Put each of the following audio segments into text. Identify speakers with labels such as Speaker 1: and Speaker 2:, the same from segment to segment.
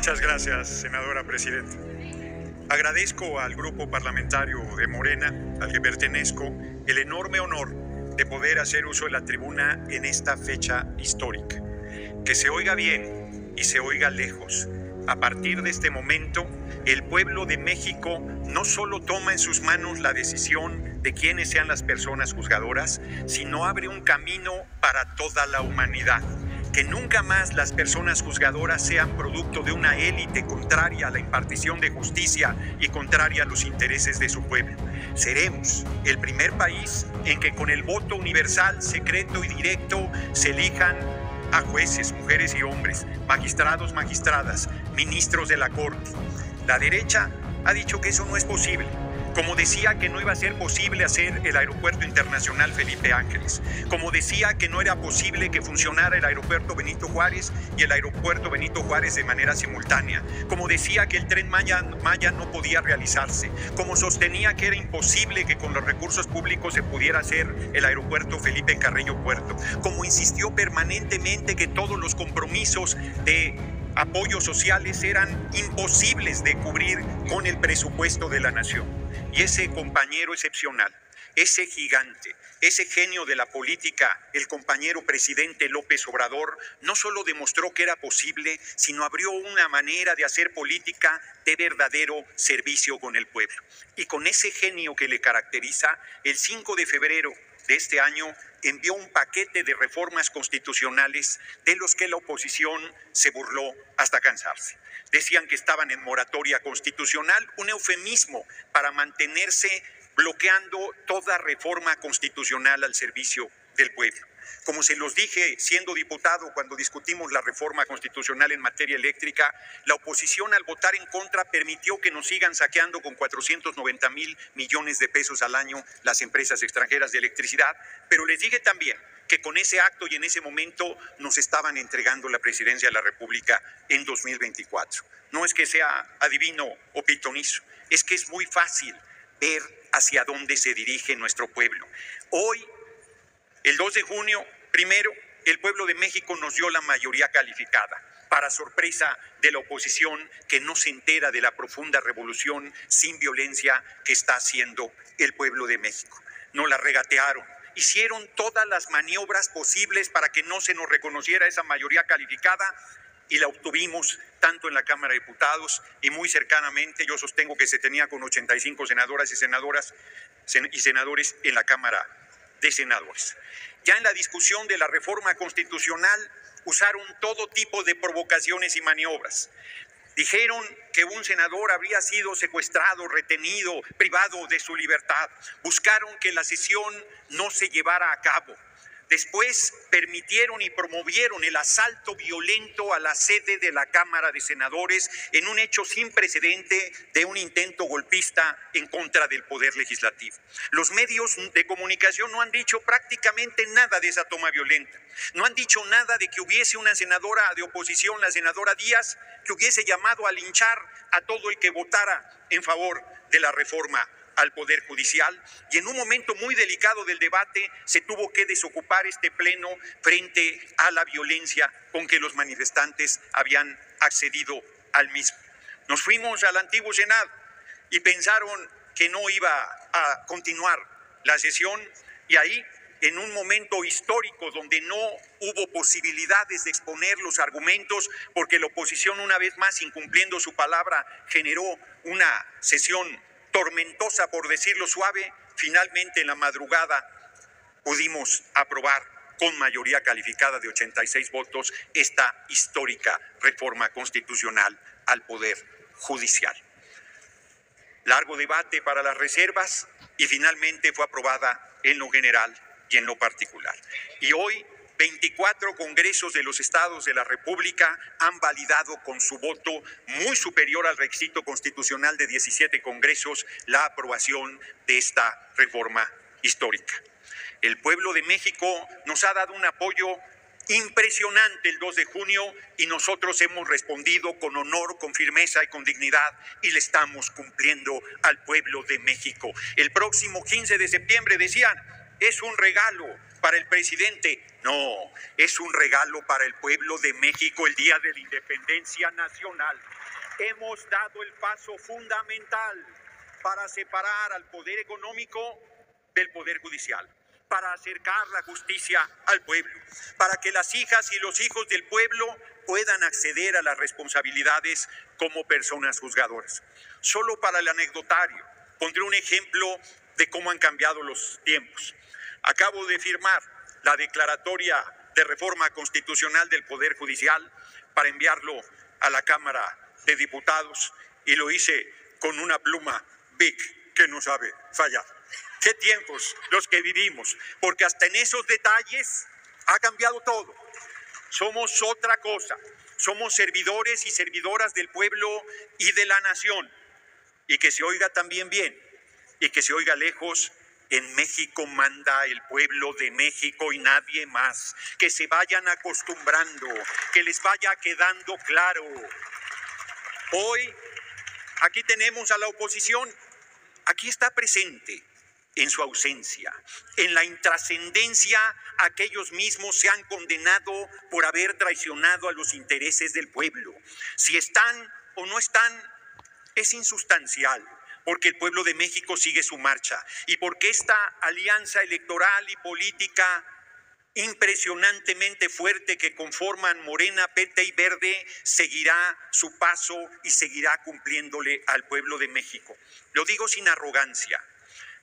Speaker 1: Muchas gracias, senadora presidenta. Agradezco al grupo parlamentario de Morena, al que pertenezco, el enorme honor de poder hacer uso de la tribuna en esta fecha histórica. Que se oiga bien y se oiga lejos. A partir de este momento, el pueblo de México no solo toma en sus manos la decisión de quiénes sean las personas juzgadoras, sino abre un camino para toda la humanidad. Que nunca más las personas juzgadoras sean producto de una élite contraria a la impartición de justicia y contraria a los intereses de su pueblo. Seremos el primer país en que con el voto universal, secreto y directo se elijan a jueces, mujeres y hombres, magistrados, magistradas, ministros de la Corte. La derecha ha dicho que eso no es posible. Como decía que no iba a ser posible hacer el Aeropuerto Internacional Felipe Ángeles. Como decía que no era posible que funcionara el Aeropuerto Benito Juárez y el Aeropuerto Benito Juárez de manera simultánea. Como decía que el Tren Maya no podía realizarse. Como sostenía que era imposible que con los recursos públicos se pudiera hacer el Aeropuerto Felipe Carreño Puerto. Como insistió permanentemente que todos los compromisos de apoyos sociales eran imposibles de cubrir con el presupuesto de la nación. Y ese compañero excepcional, ese gigante, ese genio de la política, el compañero presidente López Obrador, no solo demostró que era posible, sino abrió una manera de hacer política de verdadero servicio con el pueblo. Y con ese genio que le caracteriza, el 5 de febrero de este año envió un paquete de reformas constitucionales de los que la oposición se burló hasta cansarse. Decían que estaban en moratoria constitucional, un eufemismo para mantenerse bloqueando toda reforma constitucional al servicio del pueblo. Como se los dije siendo diputado cuando discutimos la reforma constitucional en materia eléctrica, la oposición al votar en contra permitió que nos sigan saqueando con 490,000 millones de pesos al año las empresas extranjeras de electricidad, pero les dije también que con ese acto y en ese momento nos estaban entregando la presidencia de la República en 2024. No es que sea adivino o pitonizo, es que es muy fácil ver hacia dónde se dirige nuestro pueblo. Hoy, el 2 de junio, primero, el pueblo de México nos dio la mayoría calificada, para sorpresa de la oposición que no se entera de la profunda revolución sin violencia que está haciendo el pueblo de México. Nos la regatearon, hicieron todas las maniobras posibles para que no se nos reconociera esa mayoría calificada y la obtuvimos tanto en la Cámara de Diputados y muy cercanamente, yo sostengo que se tenía con 85 senadoras y senadores en la Cámara de Senadores. Ya en la discusión de la reforma constitucional usaron todo tipo de provocaciones y maniobras. Dijeron que un senador habría sido secuestrado, retenido, privado de su libertad. Buscaron que la sesión no se llevara a cabo. Después permitieron y promovieron el asalto violento a la sede de la Cámara de Senadores en un hecho sin precedente de un intento golpista en contra del Poder Legislativo. Los medios de comunicación no han dicho prácticamente nada de esa toma violenta. No han dicho nada de que hubiese una senadora de oposición, la senadora Díaz, que hubiese llamado a linchar a todo el que votara en favor de la reforma al Poder Judicial, y en un momento muy delicado del debate se tuvo que desocupar este pleno frente a la violencia con que los manifestantes habían accedido al mismo. Nos fuimos al antiguo Senado y pensaron que no iba a continuar la sesión, y ahí, en un momento histórico donde no hubo posibilidades de exponer los argumentos, porque la oposición, una vez más incumpliendo su palabra, generó una sesión tormentosa, por decirlo suave, finalmente en la madrugada pudimos aprobar con mayoría calificada de 86 votos esta histórica reforma constitucional al Poder Judicial. Largo debate para las reservas y finalmente fue aprobada en lo general y en lo particular. Y hoy 24 congresos de los estados de la República han validado con su voto muy superior al requisito constitucional de 17 congresos la aprobación de esta reforma histórica. El pueblo de México nos ha dado un apoyo impresionante el 2 de junio y nosotros hemos respondido con honor, con firmeza y con dignidad y le estamos cumpliendo al pueblo de México. El próximo 15 de septiembre decían, es un regalo para el presidente. No, es un regalo para el pueblo de México el día de la independencia nacional. Hemos dado el paso fundamental para separar al poder económico del poder judicial, para acercar la justicia al pueblo, para que las hijas y los hijos del pueblo puedan acceder a las responsabilidades como personas juzgadoras. Solo para el anecdotario, pondré un ejemplo de cómo han cambiado los tiempos. Acabo de firmar la declaratoria de reforma constitucional del Poder Judicial para enviarlo a la Cámara de Diputados y lo hice con una pluma Bic que no sabe fallar. ¿Qué tiempos los que vivimos? Porque hasta en esos detalles ha cambiado todo. Somos otra cosa. Somos servidores y servidoras del pueblo y de la nación. Y que se oiga también bien y que se oiga lejos, en México manda el pueblo de México y nadie más. Que se vayan acostumbrando, que les vaya quedando claro. Hoy, aquí tenemos a la oposición, aquí está presente. En su ausencia, en la intrascendencia, aquellos mismos se han condenado por haber traicionado a los intereses del pueblo. Si están o no están, es insustancial, porque el pueblo de México sigue su marcha y porque esta alianza electoral y política impresionantemente fuerte que conforman Morena, PT y Verde seguirá su paso y seguirá cumpliéndole al pueblo de México. Lo digo sin arrogancia.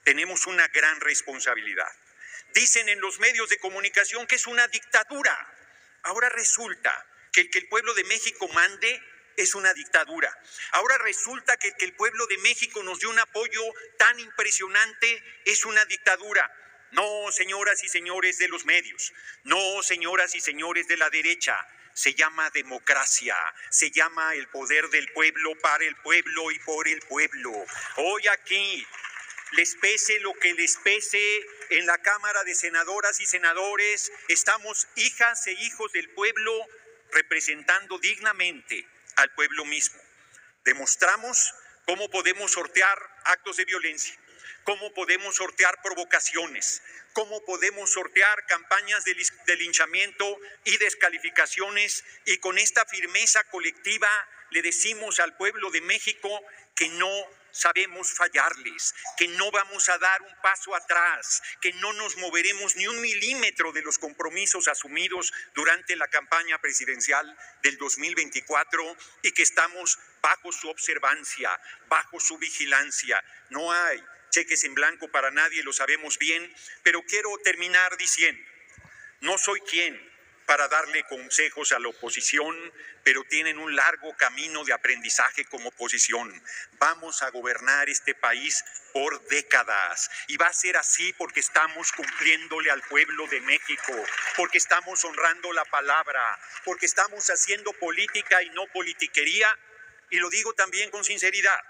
Speaker 1: Tenemos una gran responsabilidad. Dicen en los medios de comunicación que es una dictadura. Ahora resulta que el pueblo de México mande es una dictadura. Ahora resulta que el pueblo de México nos dio un apoyo tan impresionante es una dictadura. No, señoras y señores de los medios. No, señoras y señores de la derecha. Se llama democracia, se llama el poder del pueblo para el pueblo y por el pueblo. Hoy aquí, les pese lo que les pese, en la Cámara de Senadoras y Senadores estamos hijas e hijos del pueblo representando dignamente al pueblo mismo. Demostramos cómo podemos sortear actos de violencia, cómo podemos sortear provocaciones, cómo podemos sortear campañas de linchamiento y descalificaciones, y con esta firmeza colectiva le decimos al pueblo de México que no sabemos fallarles, que no vamos a dar un paso atrás, que no nos moveremos ni un milímetro de los compromisos asumidos durante la campaña presidencial del 2024 y que estamos bajo su observancia, bajo su vigilancia. No hay cheques en blanco para nadie, lo sabemos bien, pero quiero terminar diciendo, no soy quien para darle consejos a la oposición, pero tienen un largo camino de aprendizaje como oposición. Vamos a gobernar este país por décadas y va a ser así porque estamos cumpliéndole al pueblo de México, porque estamos honrando la palabra, porque estamos haciendo política y no politiquería, y lo digo también con sinceridad,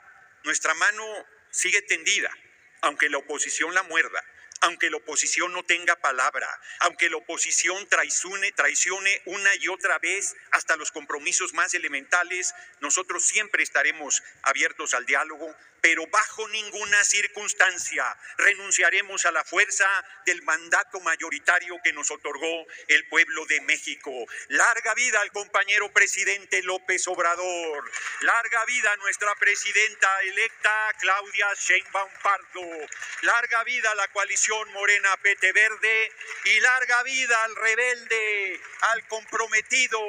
Speaker 1: nuestra mano sigue tendida, aunque la oposición la muerda, aunque la oposición no tenga palabra, aunque la oposición traicione una y otra vez hasta los compromisos más elementales, nosotros siempre estaremos abiertos al diálogo, pero bajo ninguna circunstancia renunciaremos a la fuerza del mandato mayoritario que nos otorgó el pueblo de México. Larga vida al compañero presidente López Obrador, larga vida a nuestra presidenta electa Claudia Sheinbaum Pardo, larga vida a la coalición Morena PT Verde y larga vida al rebelde, al comprometido,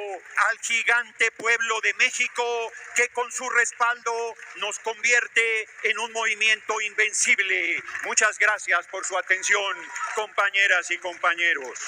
Speaker 1: al gigante pueblo de México que con su respaldo nos convierte en un movimiento invencible. Muchas gracias por su atención, compañeras y compañeros.